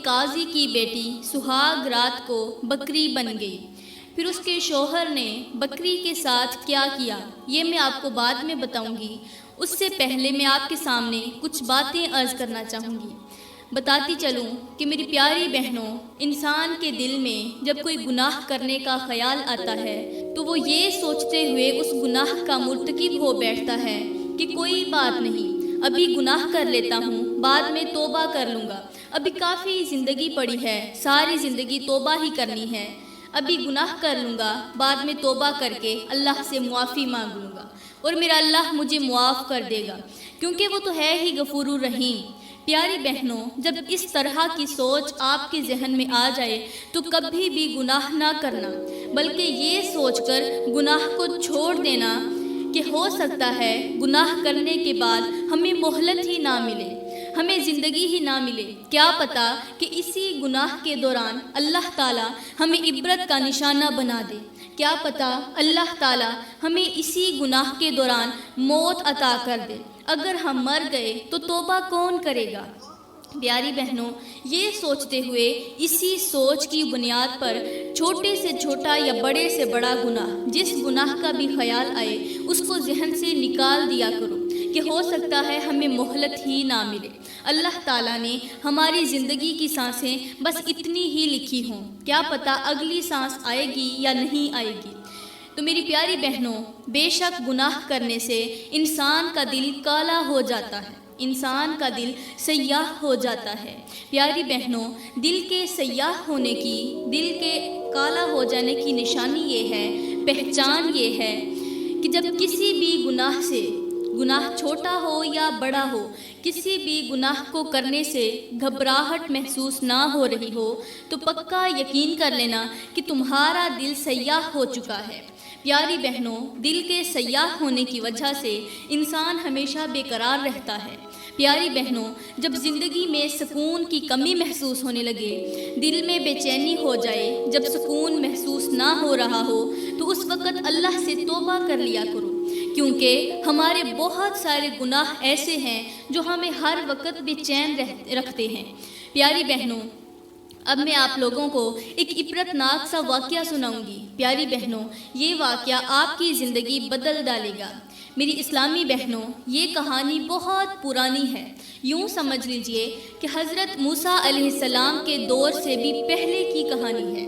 ایک قاضی کی بیٹی سہاگ رات کو بکری بن گئی۔ پھر اس کے شوہر نے بکری کے ساتھ کیا کیا یہ میں آپ کو بعد میں بتاؤں گی۔ اس سے پہلے میں آپ کے سامنے کچھ باتیں عرض کرنا چاہوں گی۔ بتاتی چلوں کہ میری پیاری بہنوں، انسان کے دل میں جب کوئی گناہ کرنے کا خیال آتا ہے تو وہ یہ سوچتے ہوئے اس گناہ کا مرتکب ہو بیٹھتا ہے کہ کوئی بات نہیں، ابھی گناہ کر لیتا ہوں، بعد میں توبہ کر لوں گا، ابھی کافی زندگی پڑی ہے، ساری زندگی توبہ ہی کرنی ہے، ابھی گناہ کر لوں گا، بعد میں توبہ کر کے اللہ سے معافی مانگ لوں گا اور میرا اللہ مجھے معاف کر دے گا کیونکہ وہ تو ہے ہی غفور الرحیم۔ پیاری بہنوں، جب اس طرح کی سوچ آپ کے ذہن میں آ جائے تو کبھی بھی گناہ نہ کرنا، بلکہ یہ سوچ کر گناہ کو چھوڑ دینا کہ ہو سکتا ہے گناہ کرنے کے بعد ہمیں مہلت ہی نہ ملے، ہمیں زندگی ہی نہ ملے، کیا پتہ کہ اسی گناہ کے دوران اللہ تعالیٰ ہمیں عبرت کا نشانہ بنا دے، کیا پتہ اللہ تعالیٰ ہمیں اسی گناہ کے دوران موت عطا کر دے۔ اگر ہم مر گئے تو توبہ کون کرے گا؟ پیاری بہنوں، یہ سوچتے ہوئے اسی سوچ کی بنیاد پر چھوٹے سے چھوٹا یا بڑے سے بڑا گناہ، جس گناہ کا بھی خیال آئے اس کو ذہن سے نکال دیا کرو کہ ہو سکتا ہے ہمیں مہلت ہی نہ ملے۔ اللہ تعالیٰ نے ہماری زندگی کی سانسیں بس اتنی ہی لکھی ہوں، کیا پتہ اگلی سانس آئے گی یا نہیں آئے گی۔ تو میری پیاری بہنوں، بے شک گناہ کرنے سے انسان کا دل کالا ہو جاتا ہے، انسان کا دل سیاہ ہو جاتا ہے۔ پیاری بہنوں، دل کے سیاہ ہونے کی، دل کے کالا ہو جانے کی نشانی یہ ہے، پہچان یہ ہے کہ جب کسی بھی گناہ سے، گناہ چھوٹا ہو یا بڑا ہو، کسی بھی گناہ کو کرنے سے گھبراہٹ محسوس نہ ہو رہی ہو تو پکا یقین کر لینا کہ تمہارا دل سیاہ ہو چکا ہے۔ پیاری بہنوں، دل کے سیاہ ہونے کی وجہ سے انسان ہمیشہ بے قرار رہتا ہے۔ پیاری بہنوں، جب زندگی میں سکون کی کمی محسوس ہونے لگے، دل میں بے چینی ہو جائے، جب سکون محسوس نہ ہو رہا ہو تو اس وقت اللہ سے توبہ کر لیا کرو، کیونکہ ہمارے بہت سارے گناہ ایسے ہیں جو ہمیں ہر وقت بے چین رکھتے ہیں۔ پیاری بہنوں، اب میں آپ لوگوں کو ایک عبرت ناک سا واقعہ سناؤں گی۔ پیاری بہنوں، یہ واقعہ آپ کی زندگی بدل ڈالے گا۔ میری اسلامی بہنوں، یہ کہانی بہت پرانی ہے، یوں سمجھ لیجئے کہ حضرت موسیٰ علیہ السلام کے دور سے بھی پہلے کی کہانی ہے۔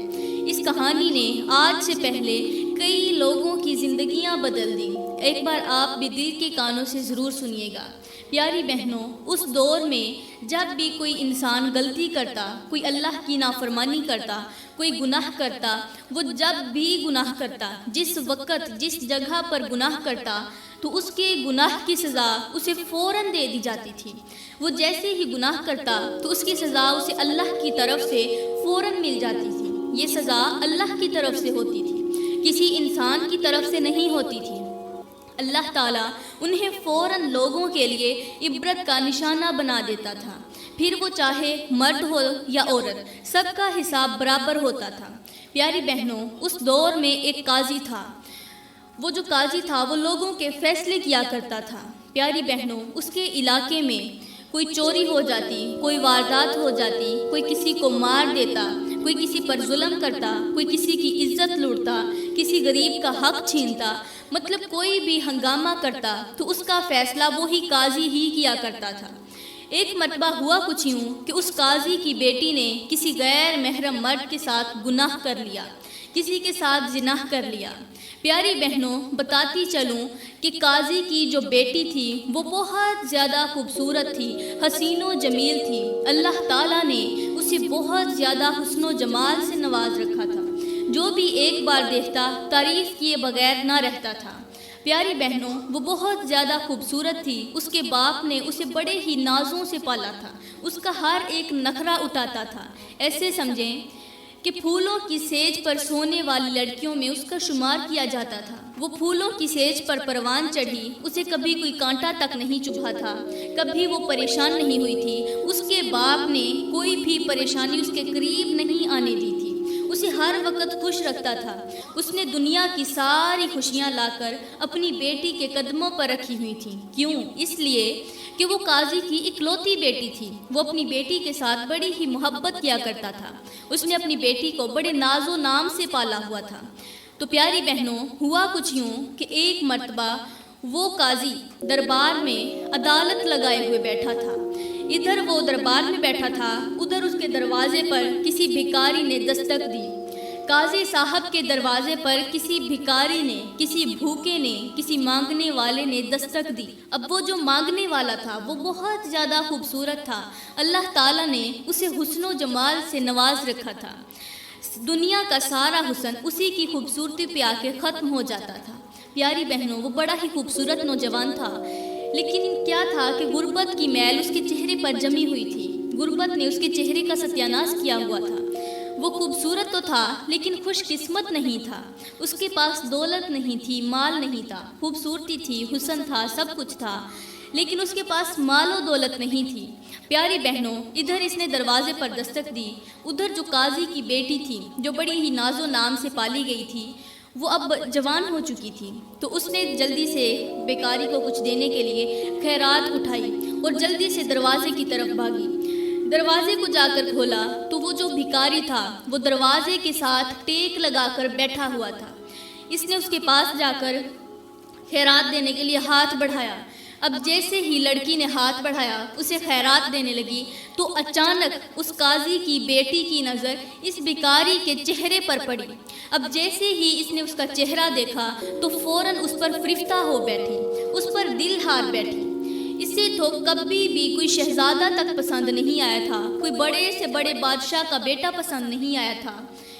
اس کہانی نے آج سے پہلے کئی لوگوں کی زندگیاں بدل دیں۔ ایک بار آپ بھی دل کے کانوں سے ضرور سنیے گا۔ پیاری بہنوں، اس دور میں جب بھی کوئی انسان غلطی کرتا، کوئی اللہ کی نافرمانی کرتا، کوئی گناہ کرتا، وہ جب بھی گناہ کرتا، جس وقت جس جگہ پر گناہ کرتا تو اس کے گناہ کی سزا اسے فوراً دے دی جاتی تھی۔ وہ جیسے ہی گناہ کرتا تو اس کی سزا اسے اللہ کی طرف سے فوراً مل جاتی تھی۔ یہ سزا اللہ کی طرف سے ہوتی تھی، کسی انسان کی طرف سے نہیں ہوتی تھی۔ اللہ تعالیٰ انہیں فوراً لوگوں کے لیے عبرت کا نشانہ بنا دیتا تھا، پھر وہ چاہے مرد ہو یا عورت، سب کا حساب برابر ہوتا تھا۔ پیاری بہنوں، اس دور میں ایک قاضی تھا۔ وہ جو قاضی تھا وہ لوگوں کے فیصلے کیا کرتا تھا۔ پیاری بہنوں، اس کے علاقے میں کوئی چوری ہو جاتی، کوئی واردات ہو جاتی، کوئی کسی کو مار دیتا، کوئی کسی پر ظلم کرتا، کوئی کسی کی عزت لوٹتا، کسی غریب کا حق چھینتا، مطلب کوئی بھی ہنگامہ کرتا تو اس کا فیصلہ وہی قاضی ہی کیا کرتا تھا۔ ایک مرتبہ ہوا کچھ یوں کہ اس قاضی کی بیٹی نے کسی غیر محرم مرد کے ساتھ گناہ کر لیا، کسی کے ساتھ زنا کر لیا۔ پیاری بہنوں، بتاتی چلوں کہ قاضی کی جو بیٹی تھی وہ بہت زیادہ خوبصورت تھی، حسین و جمیل تھی۔ اللہ تعالیٰ نے اسے بہت زیادہ حسن و جمال سے نواز رکھا تھا، جو بھی ایک بار دیکھتا تعریف کیے بغیر نہ رہتا تھا۔ پیاری بہنوں، وہ بہت زیادہ خوبصورت تھی، اس کے باپ نے اسے بڑے ہی نازوں سے پالا تھا، اس کا ہر ایک نخرہ اٹھاتا تھا۔ ایسے سمجھیں کہ پھولوں کی سیج پر سونے والی لڑکیوں میں اس کا شمار کیا جاتا تھا۔ وہ پھولوں کی سیج پر پروان چڑھی، اسے کبھی کوئی کانٹا تک نہیں چبھا تھا، کبھی وہ پریشان نہیں ہوئی تھی، اس کے باپ نے کوئی بھی پریشانی اس کے قریب نہیں آنے دی تھی، اسے ہر وقت خوش رکھتا تھا۔ اس نے دنیا کی ساری خوشیاں لا کر اپنی بیٹی کے قدموں پر رکھی ہوئی تھیں۔ کیوں؟ اس لیے کہ وہ قاضی کی اکلوتی بیٹی تھی۔ وہ اپنی بیٹی کے ساتھ بڑی ہی محبت کیا کرتا تھا۔ اس نے اپنی بیٹی کو بڑے ناز و نام سے پالا ہوا تھا۔ تو پیاری بہنوں، ہوا کچھ یوں کہ ایک مرتبہ وہ قاضی دربار میں عدالت لگائے ہوئے بیٹھا تھا۔ ادھر وہ دربار میں بیٹھا تھا، ادھر اس کے دروازے پر کسی بھکاری نے دستک دی۔ قاضی صاحب کے دروازے پر کسی بھکاری نے، کسی بھوکے نے، کسی مانگنے والے نے دستک دی۔ اب وہ جو مانگنے والا تھا وہ بہت زیادہ خوبصورت تھا۔ اللہ تعالیٰ نے اسے حسن و جمال سے نواز رکھا تھا۔ دنیا کا سارا حسن اسی کی خوبصورتی پہ آ کے ختم ہو جاتا تھا۔ پیاری بہنوں، وہ بڑا ہی خوبصورت نوجوان تھا، لیکن کیا تھا کہ غربت کی میل اس کے چہرے پر جمی ہوئی تھی۔ غربت نے اس کے چہرے کا ستیاناش کیا ہوا تھا۔ وہ خوبصورت تو تھا لیکن خوش قسمت نہیں تھا۔ اس کے پاس دولت نہیں تھی، مال نہیں تھا، خوبصورتی تھی، حسن تھا، سب کچھ تھا، لیکن اس کے پاس مال و دولت نہیں تھی۔ پیاری بہنوں، ادھر اس نے دروازے پر دستک دی، ادھر جو قاضی کی بیٹی تھی، جو بڑی ہی ناز و نام سے پالی گئی تھی، وہ اب جوان ہو چکی تھی۔ تو اس نے جلدی سے بیکاری کو کچھ دینے کے لیے خیرات اٹھائی اور جلدی سے دروازے کی طرف بھاگی۔ دروازے کو جا کر کھولا تو وہ جو بھکاری تھا وہ دروازے کے ساتھ ٹیک لگا کر بیٹھا ہوا تھا۔ اس نے اس کے پاس جا کر خیرات دینے کے لیے ہاتھ بڑھایا۔ اب جیسے ہی لڑکی نے ہاتھ بڑھایا، اسے خیرات دینے لگی، تو اچانک اس قاضی کی بیٹی کی نظر اس بھکاری کے چہرے پر پڑی۔ اب جیسے ہی اس نے اس کا چہرہ دیکھا تو فوراً اس پر فرفتہ ہو بیٹھی، اس پر دل ہار بیٹھی۔ اسے تو کبھی بھی کوئی شہزادہ تک پسند نہیں آیا تھا، کوئی بڑے سے بڑے بادشاہ کا بیٹا پسند نہیں آیا تھا۔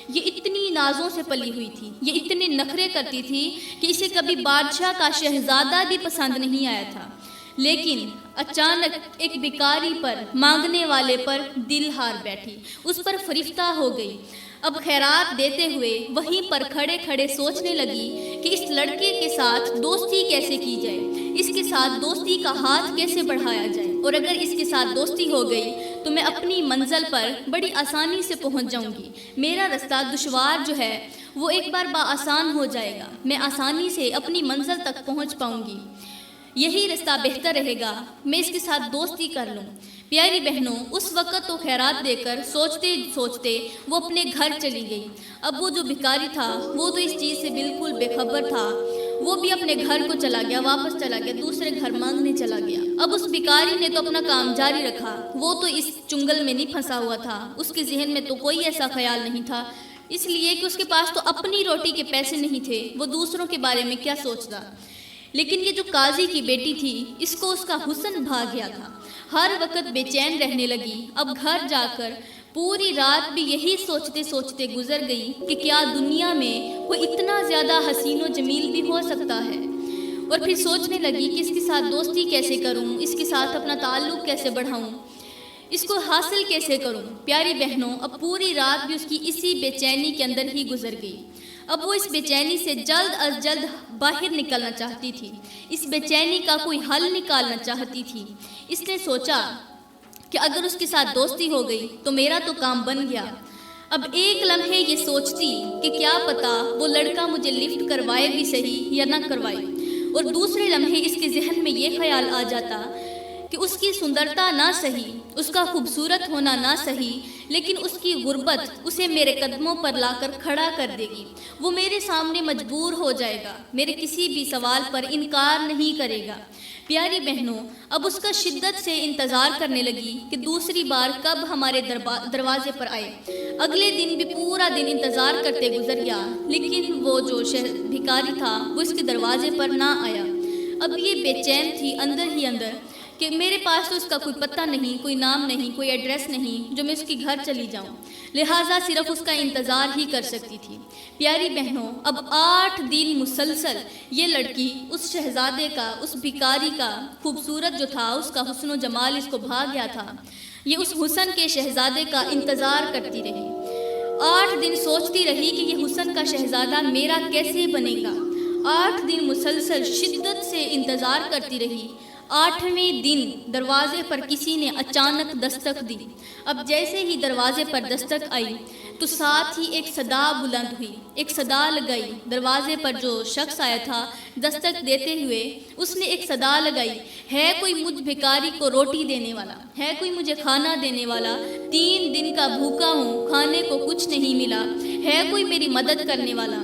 یہ اتنی نازوں سے پلی ہوئی تھی، یہ اتنے نخرے کرتی تھی کہ اسے کبھی بادشاہ کا شہزادہ بھی پسند نہیں آیا تھا، لیکن اچانک ایک بھکاری پر، مانگنے والے پر دل ہار بیٹھی، اس پر فرفتہ ہو گئی۔ اب خیرات دیتے ہوئے وہیں پر کھڑے کھڑے سوچنے لگی کہ اس لڑکے کے ساتھ دوستی کیسے کی جائے، اس کے ساتھ دوستی کا ہاتھ کیسے بڑھایا جائے، اور اگر اس کے ساتھ دوستی ہو گئی تو میں اپنی منزل پر بڑی آسانی سے پہنچ جاؤں گی۔ میرا رستہ دشوار جو ہے وہ ایک بار بآسان ہو جائے گا، میں آسانی سے اپنی منزل تک پہنچ پاؤں گی، یہی رستہ بہتر رہے گا، میں اس کے ساتھ دوستی کر لوں۔ پیاری بہنوں، اس وقت تو خیرات دے کر سوچتے سوچتے وہ اپنے گھر چلی گئی۔ اب وہ جو بھکاری تھا وہ تو اس چیز سے بالکل بے خبر تھا، وہ بھی اپنے گھر کو چلا گیا، واپس چلا گیا، دوسرے گھر مانگنے چلا گیا۔ اب اس بھکاری نے تو اپنا کام جاری رکھا، وہ تو اس چنگل میں نہیں پھنسا ہوا تھا، اس کے ذہن میں تو کوئی ایسا خیال نہیں تھا، اس لیے کہ اس کے پاس تو اپنی روٹی کے پیسے نہیں تھے، وہ دوسروں کے بارے میں کیا سوچتا۔ لیکن یہ جو قاضی کی بیٹی تھی، اس کو اس کا حسن بھا گیا تھا، ہر وقت بے چین رہنے لگی۔ اب گھر جا کر پوری رات بھی یہی سوچتے سوچتے گزر گئی کہ کیا دنیا میں کوئی اتنا زیادہ حسین و جمیل بھی ہو سکتا ہے، اور پھر سوچنے لگی کہ اس کے ساتھ دوستی کیسے کروں، اس کے ساتھ اپنا تعلق کیسے بڑھاؤں، اس کو حاصل کیسے کروں۔ پیاری بہنوں، اب پوری رات بھی اس کی اسی بے چینی کے اندر ہی گزر گئی۔ اب وہ اس بے چینی سے جلد از جلد باہر نکلنا چاہتی تھی، اس بے چینی کا کوئی حل نکالنا چاہتی تھی۔ اس نے سوچا کہ اگر اس کے ساتھ دوستی ہو گئی تو میرا تو کام بن گیا۔ اب ایک لمحے یہ سوچتی کہ کیا پتا وہ لڑکا مجھے لفٹ کروائے بھی صحیح یا نہ کروائے، اور دوسرے لمحے اس کے ذہن میں یہ خیال آ جاتا کہ اس کی سندرتا نہ سہی، اس کا خوبصورت ہونا نہ سہی، لیکن اس کی غربت اسے میرے قدموں پر لا کر کھڑا کر دے گی، وہ میرے سامنے مجبور ہو جائے گا، میرے کسی بھی سوال پر انکار نہیں کرے گا۔ پیاری بہنوں، اب اس کا شدت سے انتظار کرنے لگی کہ دوسری بار کب ہمارے دروازے پر آئے۔ اگلے دن بھی پورا دن انتظار کرتے گزر گیا، لیکن وہ جو بھکاری تھا وہ اس کے دروازے پر نہ آیا۔ اب یہ بے چین تھی اندر ہی اندر کہ میرے پاس تو اس کا کوئی پتہ نہیں، کوئی نام نہیں، کوئی ایڈریس نہیں جو میں اس کے گھر چلی جاؤں، لہٰذا صرف اس کا انتظار ہی کر سکتی تھی۔ پیاری بہنوں، اب 8 دن مسلسل یہ لڑکی اس شہزادے کا، اس بھکاری کا، خوبصورت جو تھا اس کا حسن و جمال اس کو بھا گیا تھا، یہ اس حسن کے شہزادے کا انتظار کرتی رہی۔ 8 دن سوچتی رہی کہ یہ حسن کا شہزادہ میرا کیسے بنے گا۔ 8 دن مسلسل شدت سے انتظار کرتی رہی۔ 8ویں دن دروازے پر کسی نے اچانک دستک دی۔ اب جیسے ہی دروازے پر دستک آئی تو ساتھ ہی ایک صدا بلند ہوئی، ایک صدا لگائی۔ دروازے پر جو شخص آیا تھا دستک دیتے ہوئے اس نے ایک صدا لگائی، ہے کوئی مجھ بھکاری کو روٹی دینے والا، ہے کوئی مجھے کھانا دینے والا؟ 3 دن کا بھوکا ہوں، کھانے کو کچھ نہیں ملا، ہے کوئی میری مدد کرنے والا؟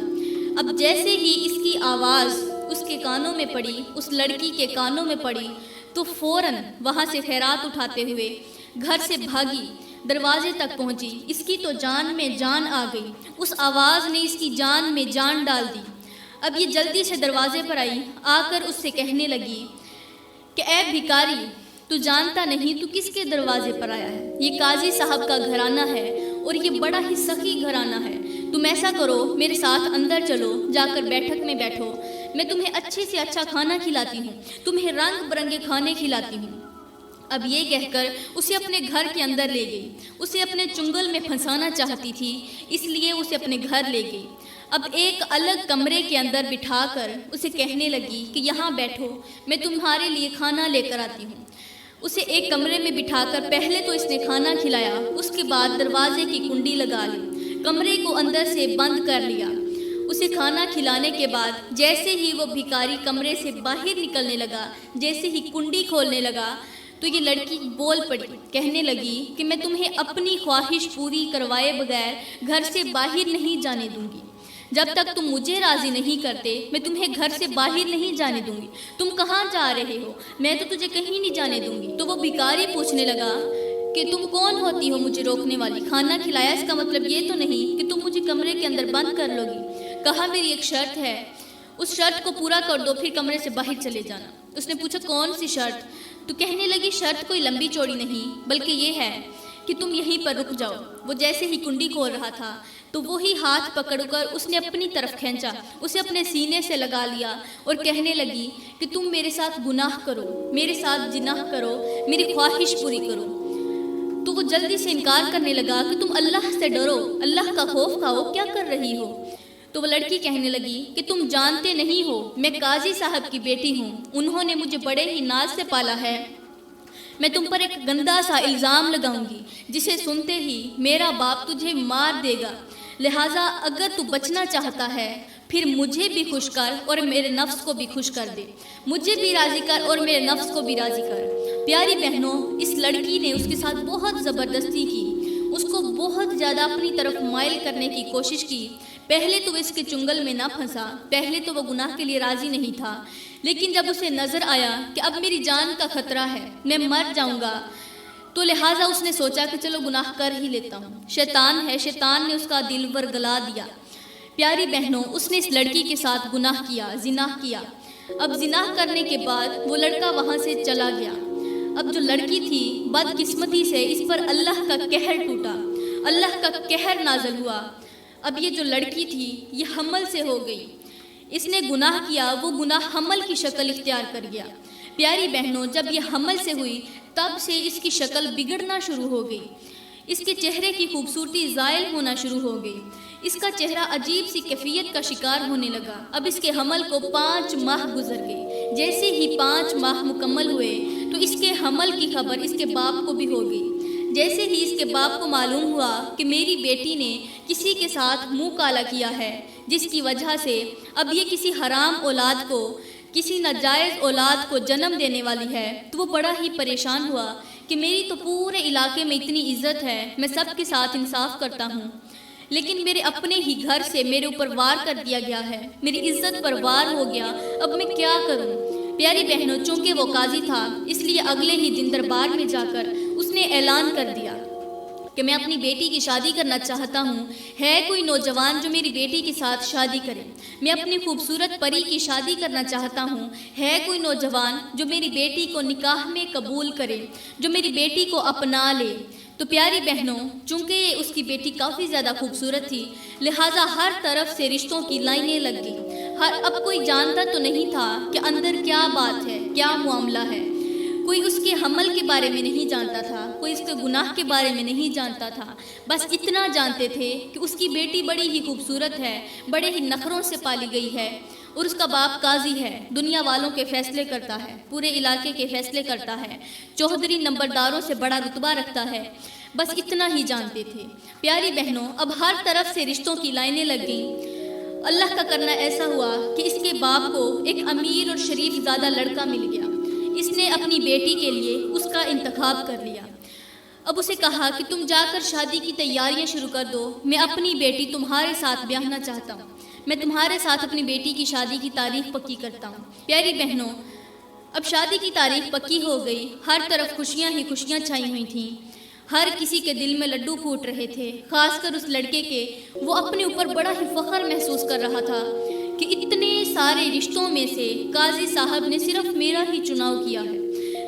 اب جیسے ہی اس کی آواز اس کے کانوں میں پڑی، اس لڑکی کے کانوں میں پڑی، تو فوراً وہاں سے خیرات اٹھاتے ہوئے گھر سے بھاگی، دروازے تک پہنچی۔ اس کی تو جان میں جان آ گئی، اس آواز نے اس کی جان میں جان ڈال دی۔ اب یہ جلدی سے دروازے پر آئی، آ کر اس سے کہنے لگی کہ اے بھکاری، تو جانتا نہیں تو کس کے دروازے پر آیا ہے؟ یہ قاضی صاحب کا گھرانہ ہے اور یہ بڑا ہی سخی گھرانہ ہے۔ تم ایسا کرو، میرے ساتھ اندر چلو، جا کر بیٹھک میں بیٹھو، میں تمہیں اچھے سے اچھا کھانا کھلاتی ہوں، تمہیں رنگ برنگے کھانے کھلاتی ہوں۔ اب یہ کہہ کر اسے اپنے گھر کے اندر لے گئی۔ اسے اپنے چنگل میں پھنسانا چاہتی تھی، اس لیے اسے اپنے گھر لے گئی۔ اب ایک الگ کمرے کے اندر بٹھا کر اسے کہنے لگی کہ یہاں بیٹھو، میں تمہارے لیے کھانا لے کر آتی ہوں۔ اسے ایک کمرے میں بٹھا کر پہلے تو اس نے کھانا کھلایا، اس کے بعد دروازے کی کنڈی لگا لی، کمرے کو اندر سے بند کر لیا۔ اسے کھانا کھلانے کے بعد جیسے ہی وہ بھکاری کمرے سے باہر نکلنے لگا، جیسے ہی کنڈی کھولنے لگا، تو یہ لڑکی بول پڑی، کہنے لگی کہ میں تمہیں اپنی خواہش پوری کروائے بغیر گھر سے باہر نہیں جانے دوں گی۔ جب تک تم مجھے راضی نہیں کرتے میں تمہیں گھر سے باہر نہیں جانے دوں گی۔ تم کہاں جا رہے ہو؟ میں تو تجھے کہیں نہیں جانے دوں گی۔ تو وہ بھکاری پوچھنے لگا کہ تم کون ہوتی ہو مجھے روکنے والی؟ کھانا کھلایا اس کا مطلب یہ تو نہیں کہ تم مجھے کمرے کے اندر بند کر لو گی۔ کہا میری ایک شرط ہے، اس شرط کو پورا کر دو پھر کمرے سے باہر چلے جانا۔ اس نے پوچھا کون سی شرط؟ تو کہنے لگی شرط کوئی لمبی چوڑی نہیں بلکہ یہ ہے کہ تم یہیں پر رک جاؤ۔ وہ جیسے ہی کنڈی کھول رہا تھا تو وہی ہاتھ پکڑ کر اس نے اپنی طرف کھینچا، اسے اپنے سینے سے لگا لیا اور کہنے لگی کہ تم میرے ساتھ گناہ کرو، میرے ساتھ جناح کرو، میری خواہش پوری کرو۔ تو وہ جلدی سے انکار کرنے لگا کہ تم اللہ سے ڈرو، اللہ کا خوف کھاؤ، کیا کر رہی ہو؟ تو وہ لڑکی کہنے لگی کہ تم جانتے نہیں ہو میں قاضی صاحب کی بیٹی ہوں، انہوں نے مجھے بڑے ہی ناز سے پالا ہے، میں تم پر ایک گندا سا الزام لگاؤں گی جسے سنتے ہی میرا باپ تجھے مار دے گا، لہٰذا اگر تو بچنا چاہتا ہے پھر مجھے بھی خوش کر اور میرے نفس کو بھی خوش کر دے، مجھے بھی راضی کر اور میرے نفس کو بھی راضی کر۔ پیاری بہنوں، اس لڑکی نے اس کے ساتھ بہت زبردستی کی، اس کو بہت زیادہ اپنی طرف مائل کرنے کی کوشش کی۔ پہلے تو اس کے چنگل میں نہ پھنسا، پہلے تو وہ گناہ کے لیے راضی نہیں تھا، لیکن جب اسے نظر آیا کہ اب میری جان کا خطرہ ہے، میں مر جاؤں گا، تو لہٰذا اس نے سوچا کہ چلو گناہ کر ہی لیتا ہوں۔ شیطان ہے، شیطان نے اس کا دل ورگلا دیا۔ پیاری بہنوں، اس نے اس لڑکی کے ساتھ گناہ کیا، زنا کیا۔ اب زنا کرنے کے بعد وہ لڑکا وہاں سے چلا گیا۔ اب جو لڑکی تھی بدقسمتی سے اس پر اللہ کا قہر ٹوٹا، اللہ کا قہر نازل ہوا۔ اب یہ جو لڑکی تھی یہ حمل سے ہو گئی، اس نے گناہ کیا، وہ گناہ حمل کی شکل اختیار کر گیا۔ پیاری بہنوں، جب یہ حمل سے ہوئی تب سے اس کی شکل بگڑنا شروع ہو گئی، اس کے چہرے کی خوبصورتی زائل ہونا شروع ہو گئی، اس کا چہرہ عجیب سی کیفیت کا شکار ہونے لگا۔ اب اس کے حمل کو 5 ماہ گزر گئے، جیسے ہی 5 ماہ مکمل ہوئے تو اس کے حمل کی خبر اس کے باپ کو بھی ہو گئی۔ جیسے ہی اس کے باپ کو معلوم ہوا کہ میری بیٹی نے کسی کے ساتھ منہ کالا کیا ہے جس کی وجہ سے اب یہ کسی حرام اولاد کو، کسی ناجائز اولاد کو جنم دینے والی ہے، تو وہ بڑا ہی پریشان ہوا کہ میری تو پورے علاقے میں اتنی عزت ہے، میں سب کے ساتھ انصاف کرتا ہوں، لیکن میرے اپنے ہی گھر سے میرے اوپر وار کر دیا گیا ہے، میری عزت پر وار ہو گیا، اب میں کیا کروں؟ پیاری بہنوں، چونکہ وہ قاضی تھا اس لیے اگلے ہی دن دربار میں جا کر اس نے اعلان کر دیا کہ میں اپنی بیٹی کی شادی کرنا چاہتا ہوں، ہے کوئی نوجوان جو میری بیٹی کے ساتھ شادی کرے؟ میں اپنی خوبصورت پری کی شادی کرنا چاہتا ہوں، ہے کوئی نوجوان جو میری بیٹی کو نکاح میں قبول کرے، جو میری بیٹی کو اپنا لے؟ تو پیاری بہنوں، چونکہ اس کی بیٹی کافی زیادہ خوبصورت تھی لہٰذا ہر طرف سے رشتوں کی لائنیں لگ گئیں۔ اب کوئی جانتا تو نہیں تھا کہ اندر کیا بات ہے، کیا معاملہ ہے، کوئی اس کے حمل کے بارے میں نہیں جانتا تھا، کوئی اس کے گناہ کے بارے میں نہیں جانتا تھا، بس اتنا جانتے تھے کہ اس کی بیٹی بڑی ہی خوبصورت ہے، بڑے ہی نخروں سے پالی گئی ہے، اور اس کا باپ قاضی ہے، دنیا والوں کے فیصلے کرتا ہے، پورے علاقے کے فیصلے کرتا ہے، چوہدری نمبرداروں سے بڑا رتبہ رکھتا ہے۔ بس اتنا ہی جانتے تھے۔ پیاری بہنوں، اب ہر طرف سے رشتوں کی لائنیں لگ گئیں۔ اللہ کا کرنا ایسا ہوا کہ اس کے باپ کو ایک امیر اور شریف زادہ لڑکا مل گیا۔ اس نے اپنی بیٹی کے لیے اس کا انتخاب کر لیا۔ اب اسے کہا کہ تم جا کر شادی کی تیاریاں شروع کر دو، میں اپنی بیٹی تمہارے ساتھ بیاہنا چاہتا ہوں، میں تمہارے ساتھ اپنی بیٹی کی شادی کی تاریخ پکی کرتا ہوں۔ پیاری بہنوں، اب شادی کی تاریخ پکی ہو گئی، ہر طرف خوشیاں ہی خوشیاں چھائی ہوئی تھیں، ہر کسی کے دل میں لڈو پھوٹ رہے تھے، خاص کر اس لڑکے کے۔ وہ اپنے اوپر بڑا ہی فخر محسوس کر رہا تھا کہ اتنے سارے رشتوں میں سے قاضی صاحب نے صرف میرا ہی چناؤ کیا ہے۔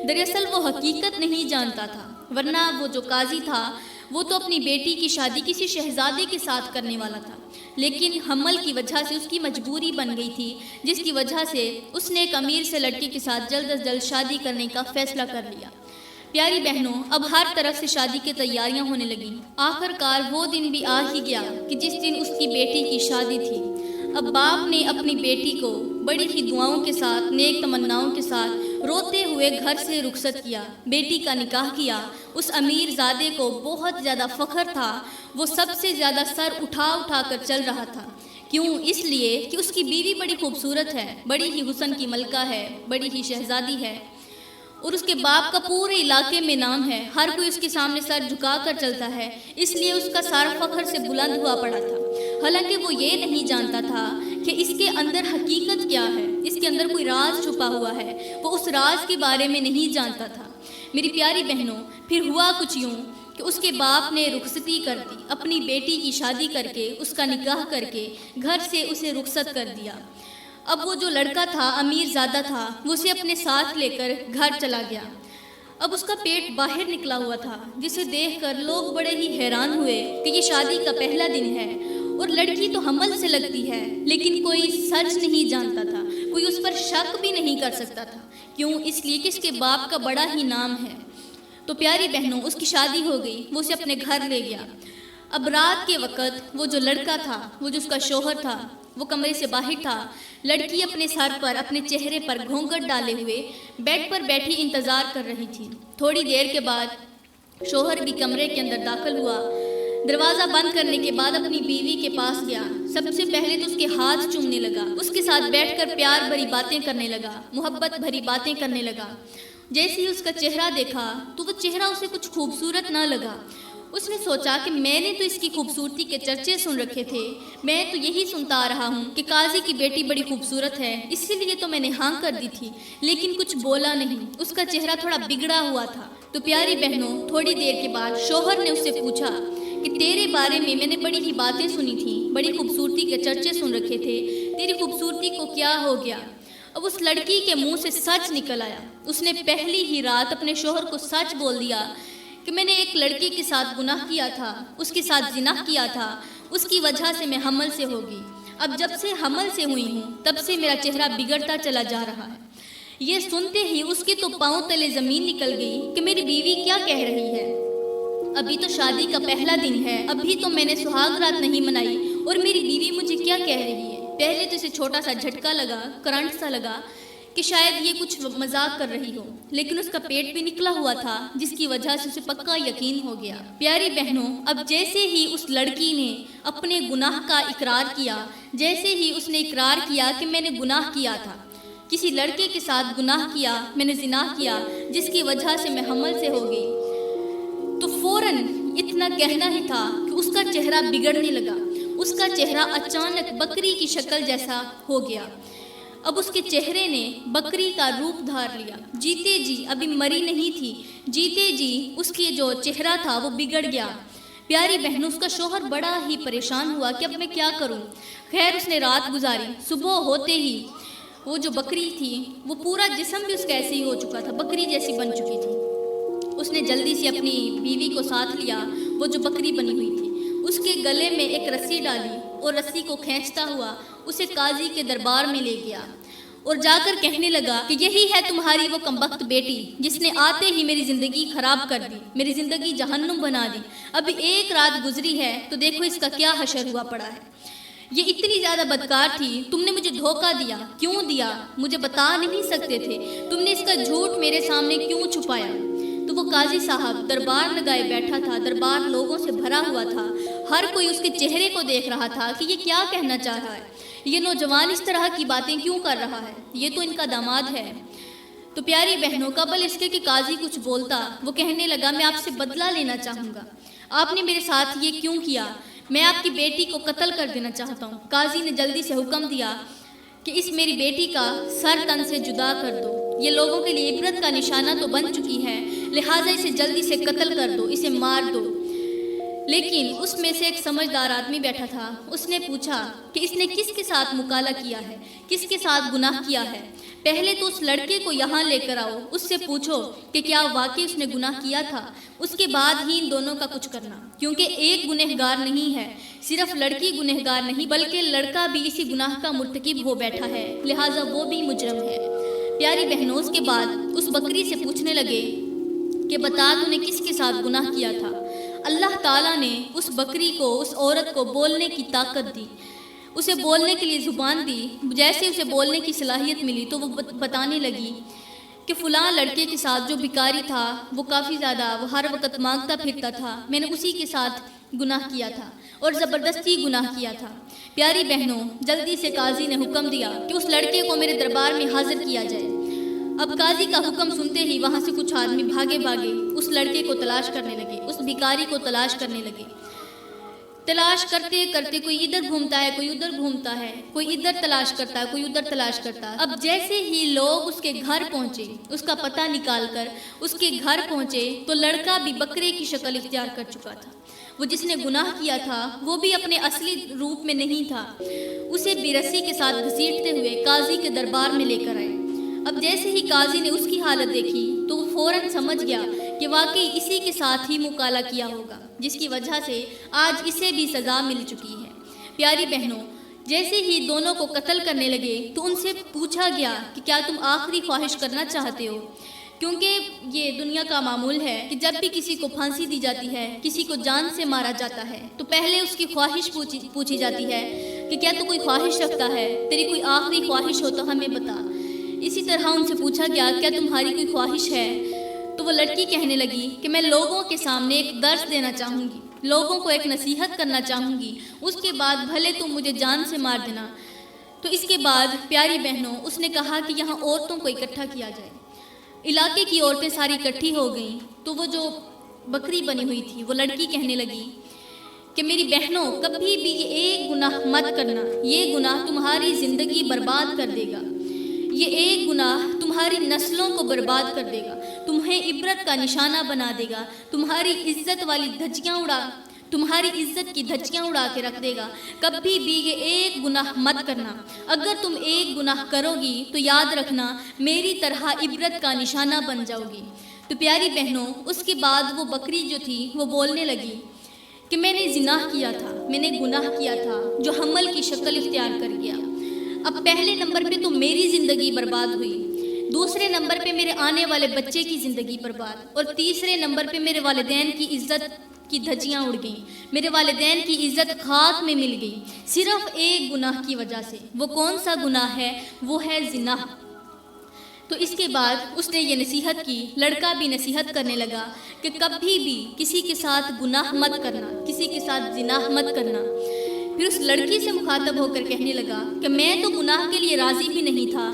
دراصل وہ حقیقت نہیں جانتا تھا، ورنہ وہ جو قاضی تھا وہ تو اپنی بیٹی کی شادی کسی شہزادے کے ساتھ کرنے والا تھا، لیکن حمل کی وجہ سے اس کی مجبوری بن گئی تھی، جس کی وجہ سے اس نے ایک امیر سے لڑکے کے ساتھ جلد از جلد شادی کرنے کا فیصلہ کر لیا۔ پیاری بہنوں، اب ہر طرف سے شادی کی تیاریاں ہونے لگیں۔ آخر کار وہ دن بھی آ ہی گیا کہ جس دن اس کی بیٹی کی شادی تھی۔ اب باپ نے اپنی بیٹی کو بڑی ہی دعاؤں کے ساتھ، نیک تمناؤں کے ساتھ روتے ہوئے گھر سے رخصت کیا، بیٹی کا نکاح کیا۔ اس امیر زادے کو بہت زیادہ فخر تھا، وہ سب سے زیادہ سر اٹھا اٹھا کر چل رہا تھا۔ کیوں؟ اس لیے کہ اس کی بیوی بڑی خوبصورت ہے، بڑی ہی حسن کی ملکہ ہے، بڑی ہی شہزادی ہے، اور اس کے باپ کا پورے علاقے میں نام ہے، ہر کوئی اس کے سامنے سر جھکا کر چلتا ہے، اس لیے اس کا سارا فخر سے بلند ہوا پڑا تھا۔ حالانکہ وہ یہ نہیں جانتا تھا کہ اس کے اندر حقیقت کیا ہے، اس کے اندر کوئی راز چھپا ہوا ہے، وہ اس راز کے بارے میں نہیں جانتا تھا۔ میری پیاری بہنوں، پھر ہوا کچھ یوں کہ اس کے باپ نے رخصتی کر دی، اپنی بیٹی کی شادی کر کے، اس کا نکاح کر کے گھر سے اسے رخصت کر دیا۔ اب وہ جو لڑکا تھا، امیر زادہ تھا، وہ اسے اپنے ساتھ لے کر گھر چلا گیا۔ اب اس کا پیٹ باہر نکلا ہوا تھا، جسے دیکھ کر لوگ بڑے ہی حیران ہوئے کہ یہ شادی کا پہلا دن ہے اور لڑکی تو حمل سے لگتی ہے، لیکن کوئی سچ نہیں جانتا تھا، کوئی اس پر شک بھی نہیں کر سکتا تھا۔ کیوں؟ اس لیے کہ اس کے باپ کا بڑا ہی نام ہے۔ تو پیاری بہنوں، اس کی شادی ہو گئی، وہ اسے اپنے گھر لے گیا۔ اب رات کے وقت وہ جو لڑکا تھا، وہ جو اس کا شوہر تھا، وہ کمرے سے باہر تھا۔ لڑکی اپنے سر پر، اپنے چہرے پر گھونگھٹ ڈالے ہوئے بیڈ پر بیٹھی انتظار کر رہی تھی۔ تھوڑی دیر کے بعد شوہر بھی کمرے کے اندر داخل ہوا۔ دروازہ بند کرنے کے بعد اپنی بیوی کے پاس گیا۔ سب سے پہلے تو اس کے ہاتھ چومنے لگا، اس کے ساتھ بیٹھ کر پیار بھری باتیں کرنے لگا، محبت بھری باتیں کرنے لگا۔ جیسے ہی اس کا چہرہ دیکھا تو وہ چہرہ اسے کچھ خوبصورت نہ لگا۔ اس نے سوچا کہ میں نے تو اس کی خوبصورتی کے چرچے سن رکھے تھے، میں تو یہی سنتا آ رہا ہوں کہ قاضی کی بیٹی بڑی خوبصورت ہے، اسی لیے تو میں نے ہاں کر دی تھی، لیکن کچھ بولا نہیں۔ اس کا چہرہ تھوڑا بگڑا ہوا تھا۔ تو پیاری بہنوں، تھوڑی دیر کے بعد شوہر نے اس سے پوچھا کہ تیرے بارے میں نے بڑی ہی باتیں سنی تھیں، بڑی خوبصورتی کے چرچے سن رکھے تھے، تیری خوبصورتی کو کیا ہو گیا؟ اب اس لڑکی کے منہ سے سچ نکل آیا۔ اس نے پہلی ہی رات اپنے شوہر کو سچ بول دیا کہ میں نے ایک لڑکے کے ساتھ گناہ کیا تھا، اس کے ساتھ زنا کیا تھا، اس کی وجہ سے میں حمل سے ہوگی۔ اب جب سے حمل سے ہوئی ہوں تب سے میرا چہرہ بگڑتا چلا جا رہا ہے۔ یہ سنتے ہی اس کے تو پاؤں تلے زمین نکل گئی کہ میری بیوی کیا کہہ رہی ہے، ابھی تو شادی کا پہلا دن ہے، ابھی تو میں نے سہاگ رات نہیں منائی اور میری بیوی مجھے کیا کہہ رہی ہے۔ پہلے تو اسے چھوٹا سا جھٹکا لگا، کرنٹ سا لگا کہ شاید یہ کچھ مذاق کر رہی ہو، لیکن اس کا پیٹ بھی نکلا ہوا تھا، جس کی وجہ سے اسے پکا یقین ہو گیا۔ پیاری بہنوں، اب جیسے ہی اس لڑکی نے اپنے گناہ کا اقرار کیا، جیسے ہی اس نے اقرار کیا کہ میں نے گناہ کیا تھا، کسی لڑکے کے ساتھ گناہ کیا، میں نے زنا کیا، جس کی وجہ سے میں حمل سے ہو گئی، تو فوراً اتنا کہنا ہی تھا کہ اس کا چہرہ بگڑنے لگا۔ اس کا چہرہ اچانک بکری کی شکل جیسا ہو گیا۔ اب اس کے چہرے نے بکری کا روپ دھار لیا۔ جیتے جی، ابھی مری نہیں تھی، جیتے جی اس کی جو چہرہ تھا وہ بگڑ گیا۔ پیاری بہنوں، اس کا شوہر بڑا ہی پریشان ہوا کہ اب میں کیا کروں۔ خیر اس نے رات گزاری۔ صبح ہوتے ہی وہ جو بکری تھی، وہ پورا جسم بھی اس کا ایسے ہی ہو چکا تھا، بکری جیسی بن چکی تھی۔ اس نے جلدی سے اپنی بیوی کو ساتھ لیا، وہ جو بکری بنی ہوئی تھی، اس کے گلے میں ایک رسی ڈالی اور رسی کو کھینچتا ہوا اسے قاضی کے دربار میں لے گیا اور جا کر کہنے لگا کہ یہی ہے تمہاری وہ کمبخت بیٹی جس نے آتے ہی میری زندگی خراب کر دی، میری زندگی جہنم بنا دی۔ ابھی ایک رات گزری ہے تو دیکھو اس کا کیا حشر ہوا پڑا ہے۔ یہ اتنی زیادہ بدکار تھی، تم نے مجھے دھوکہ دیا، کیوں دیا؟ مجھے بتا نہیں سکتے تھے، تم نے اس کا جھوٹ میرے سامنے کیوں چھپایا؟ تو وہ قاضی صاحب دربار لگائے بیٹھا تھا، دربار لوگوں سے بھرا ہوا تھا، ہر کوئی اس کے چہرے کو دیکھ رہا تھا کہ یہ کیا کہنا چاہ رہا ہے، یہ نوجوان اس طرح کی باتیں کیوں کر رہا ہے، یہ تو ان کا داماد ہے۔ تو پیاری بہنوں، قبل اس کے کہ قاضی کچھ بولتا، وہ کہنے لگا میں آپ سے بدلہ لینا چاہوں گا، آپ نے میرے ساتھ یہ کیوں کیا، میں آپ کی بیٹی کو قتل کر دینا چاہتا ہوں۔ قاضی نے جلدی سے حکم دیا کہ اس میری بیٹی کا سر تن سے جدا کر دو، یہ لوگوں کے لیے عبرت کا نشانہ تو بن چکی ہے، لہٰذا اسے جلدی سے قتل کر دو، اسے مار دو۔ لیکن اس میں سے ایک سمجھدار آدمی بیٹھا تھا، اس نے پوچھا کہ اس نے کس کے ساتھ مکالہ کیا ہے، کس کے ساتھ گناہ کیا ہے، پہلے تو اس لڑکے کو یہاں لے کر آؤ، اس سے پوچھو کہ کیا واقعی اس نے گناہ کیا تھا، اس کے بعد ہی ان دونوں کا کچھ کرنا، کیونکہ ایک گنہگار نہیں ہے، صرف لڑکی گنہگار نہیں بلکہ لڑکا بھی اسی گناہ کا مرتکب ہو بیٹھا ہے، لہٰذا وہ بھی مجرم ہے۔ پیاری بہنوں، اس کے بعد اس بکری سے پوچھنے لگے کہ بتا تو نے کس کے ساتھ گناہ کیا تھا۔ اللہ تعالیٰ نے اس بکری کو، اس عورت کو بولنے کی طاقت دی، اسے بولنے کے لیے زبان دی۔ جیسے اسے بولنے کی صلاحیت ملی تو وہ بتانے لگی کہ فلاں لڑکے کے ساتھ جو بھکاری تھا، وہ کافی زیادہ، وہ ہر وقت مانگتا پھرتا تھا، میں نے اسی کے ساتھ گناہ کیا تھا اور زبردستی گناہ کیا تھا۔ پیاری بہنوں، جلدی سے قاضی نے حکم دیا کہ اس لڑکے کو میرے دربار میں حاضر کیا جائے۔ اب قاضی کا حکم سنتے ہی وہاں سے کچھ آدمی بھاگے اس لڑکے کو تلاش کرنے لگے، اس بھکاری کو تلاش کرنے لگے۔ تلاش کرتے کرتے کوئی ادھر گھومتا ہے، کوئی ادھر گھومتا ہے، کوئی ادھر تلاش کرتا ہے، کوئی ادھر تلاش کرتا ہے۔ اب جیسے ہی لوگ اس کے گھر پہنچے، اس کا پتہ نکال کر اس کے گھر پہنچے تو لڑکا بھی بکرے کی شکل اختیار کر چکا تھا۔ وہ جس نے گناہ کیا تھا وہ بھی اپنے اصلی روپ میں نہیں تھا، اسے بھی رسی کے ساتھ گھسیٹتے ہوئے قاضی کے دربار میں لے کر آئے۔ اب جیسے ہی قاضی نے اس کی حالت دیکھی تو وہ فوراً سمجھ گیا کہ واقعی اسی کے ساتھ ہی مکالہ کیا ہوگا، جس کی وجہ سے آج اسے بھی سزا مل چکی ہے۔ پیاری بہنوں، جیسے ہی دونوں کو قتل کرنے لگے تو ان سے پوچھا گیا کہ کیا تم آخری خواہش کرنا چاہتے ہو، کیونکہ یہ دنیا کا معمول ہے کہ جب بھی کسی کو پھانسی دی جاتی ہے، کسی کو جان سے مارا جاتا ہے تو پہلے اس کی خواہش پوچھی جاتی ہے کہ کیا تو کوئی خواہش رکھتا ہے، تیری کوئی آخری خواہش ہو تو ہمیں بتا۔ اسی طرح ان سے پوچھا گیا کیا تمہاری کوئی خواہش ہے، تو وہ لڑکی کہنے لگی کہ میں لوگوں کے سامنے ایک درس دینا چاہوں گی، لوگوں کو ایک نصیحت کرنا چاہوں گی، اس کے بعد بھلے تم مجھے جان سے مار دینا۔ تو اس کے بعد پیاری بہنوں، اس نے کہا کہ یہاں عورتوں کو اکٹھا کیا جائے۔ علاقے کی عورتیں ساری اکٹھی ہو گئیں تو وہ جو بکری بنی ہوئی تھی وہ لڑکی کہنے لگی کہ میری بہنوں، کبھی بھی یہ ایک گناہ مت کرنا، یہ گناہ تمہاری زندگی برباد کر دے گا، یہ ایک گناہ تمہاری نسلوں کو برباد کر دے گا، تمہیں عبرت کا نشانہ بنا دے گا، تمہاری عزت کی دھجیاں اڑا کے رکھ دے گا۔ کبھی بھی یہ ایک گناہ مت کرنا، اگر تم ایک گناہ کرو گی تو یاد رکھنا میری طرح عبرت کا نشانہ بن جاؤ گی۔ تو پیاری بہنوں، اس کے بعد وہ بکری جو تھی وہ بولنے لگی کہ میں نے زنا کیا تھا، میں نے گناہ کیا تھا جو حمل کی شکل اختیار کر گیا۔ اب پہلے نمبر پہ تو میری زندگی برباد ہوئی، دوسرے نمبر پہ میرے آنے والے بچے کی زندگی برباد، اور تیسرے نمبر پہ میرے والدین کی عزت کی دھجیاں اڑ گئیں، میرے والدین کی عزت خاک میں مل گئی، صرف ایک گناہ کی وجہ سے۔ وہ کون سا گناہ ہے؟ وہ ہے زنا۔ تو اس کے بعد اس نے یہ نصیحت کی، لڑکا بھی نصیحت کرنے لگا کہ کبھی بھی کسی کے ساتھ گناہ مت کرنا، کسی کے ساتھ زنا مت کرنا۔ پھر اس لڑکی سے مخاطب ہو کر کہنے لگا کہ میں تو گناہ کے لیے راضی بھی نہیں تھا،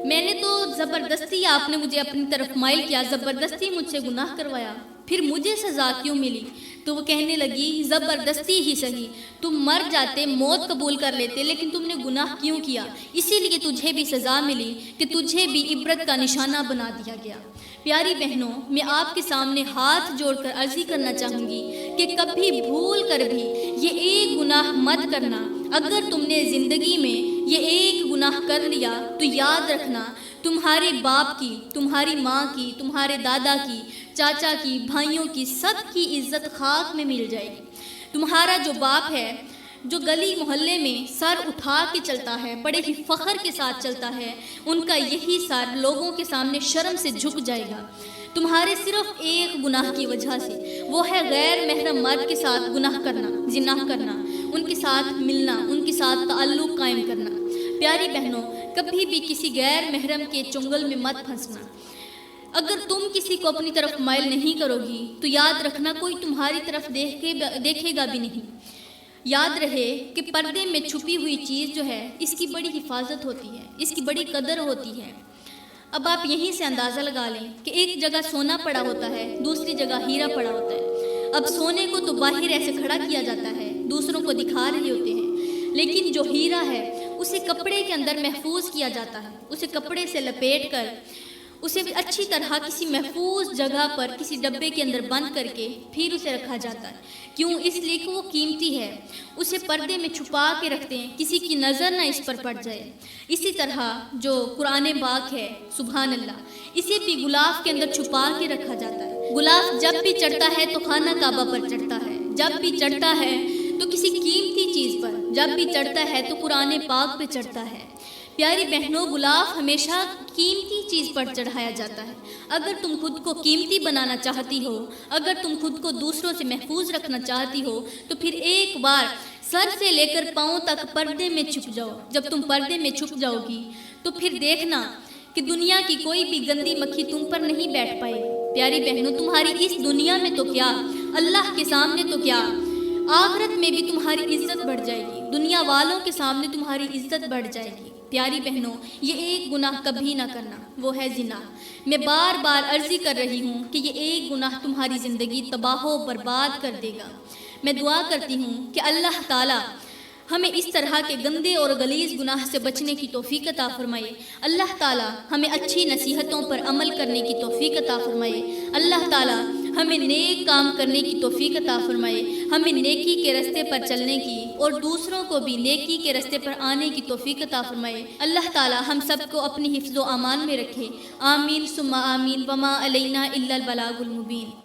میں نے تو زبردستی، آپ نے مجھے اپنی طرف مائل کیا، زبردستی مجھ سے گناہ کروایا، پھر مجھے سزا کیوں ملی؟ تو وہ کہنے لگی زبردستی ہی صحیح، تم مر جاتے، موت قبول کر لیتے، لیکن تم نے گناہ کیوں کیا؟ اسی لیے تجھے بھی سزا ملی کہ تجھے بھی عبرت کا نشانہ بنا دیا گیا۔ پیاری بہنوں، میں آپ کے سامنے ہاتھ جوڑ کر عرضی کرنا چاہوں گی کہ کبھی بھول کر بھی یہ ایک گناہ مت کرنا۔ اگر تم نے زندگی میں یہ ایک گناہ کر لیا تو یاد رکھنا تمہارے باپ کی، تمہاری ماں کی، تمہارے دادا کی، چاچا کی، بھائیوں کی، سب کی عزت خاک میں مل جائے گی۔ تمہارا جو باپ ہے، جو گلی محلے میں سر اٹھا کے چلتا ہے، بڑے ہی فخر کے ساتھ چلتا ہے، ان کا یہی سر لوگوں کے سامنے شرم سے جھک جائے گا تمہارے صرف ایک گناہ کی وجہ سے، وہ ہے غیر محرم مرد کے ساتھ گناہ کرنا، زنا کرنا، ان کے ساتھ ملنا، ان کے ساتھ تعلق قائم کرنا۔ پیاری بہنوں، کبھی بھی کسی غیر محرم کے چنگل میں مت پھنسنا۔ اگر تم کسی کو اپنی طرف مائل نہیں کرو گی تو یاد رکھنا کوئی تمہاری طرف دیکھے گا بھی نہیں۔ یاد رہے کہ پردے میں چھپی ہوئی چیز جو ہے اس کی بڑی حفاظت ہوتی ہے، اس کی بڑی قدر ہوتی ہے۔ اب آپ یہیں سے اندازہ لگا لیں کہ ایک جگہ سونا پڑا ہوتا ہے، دوسری جگہ ہیرا پڑا ہوتا ہے۔ اب سونے کو تو باہر ایسے کھڑا کیا جاتا ہے، دوسروں کو دکھا رہے ہوتے ہیں، لیکن جو ہیرا ہے اسے کپڑے کے اندر محفوظ کیا جاتا ہے، اسے کپڑے سے لپیٹ کر اسے اچھی طرح کسی محفوظ جگہ پر کسی ڈبے کے اندر بند کر کے پھر اسے رکھا جاتا ہے۔ کیوں؟ اس لیے کہ وہ قیمتی ہے، اسے پردے میں چھپا کے رکھتے ہیں، کسی کی نظر نہ اس پر پڑ جائے۔ اسی طرح جو قرآن پاک ہے، سبحان اللہ، اسے بھی غلاف کے اندر چھپا کے رکھا جاتا ہے۔ غلاف جب بھی چڑھتا ہے تو خانہ کعبہ پر چڑھتا ہے، جب بھی چڑھتا ہے تو کسی قیمتی چیز پر، جب بھی چڑھتا ہے تو قرآن پاک پہ چڑھتا ہے۔ پیاری بہنوں، غلاف ہمیشہ قیمتی چیز پر چڑھایا جاتا ہے۔ اگر تم خود کو قیمتی بنانا چاہتی ہو، اگر تم خود کو دوسروں سے محفوظ رکھنا چاہتی ہو تو پھر ایک بار سر سے لے کر پاؤں تک پردے میں چھپ جاؤ۔ جب تم پردے میں چھپ جاؤ گی تو پھر دیکھنا کہ دنیا کی کوئی بھی گندی مکھی تم پر نہیں بیٹھ پائے گی۔ پیاری بہنوں، تمہاری اس دنیا میں تو کیا، اللہ کے سامنے تو کیا، آخرت میں بھی تمہاری عزت بڑھ جائے گی، دنیا والوں کے سامنے تمہاری عزت بڑھ جائے گی۔ پیاری بہنوں، یہ ایک گناہ کبھی نہ کرنا، وہ ہے زنا۔ میں بار بار عرضی کر رہی ہوں کہ یہ ایک گناہ تمہاری زندگی تباہ و برباد کر دے گا۔ میں دعا کرتی ہوں کہ اللہ تعالیٰ ہمیں اس طرح کے گندے اور غلیظ گناہ سے بچنے کی توفیق عطا فرمائے۔ اللہ تعالیٰ ہمیں اچھی نصیحتوں پر عمل کرنے کی توفیق عطا فرمائے۔ اللہ تعالیٰ ہمیں نیک کام کرنے کی توفیق عطا فرمائے، ہمیں نیکی کے راستے پر چلنے کی اور دوسروں کو بھی نیکی کے راستے پر آنے کی توفیق عطا فرمائے۔ اللہ تعالیٰ ہم سب کو اپنی حفظ و امان میں رکھے۔ آمین ثم آمین، وما علینا الا البلاغ المبین۔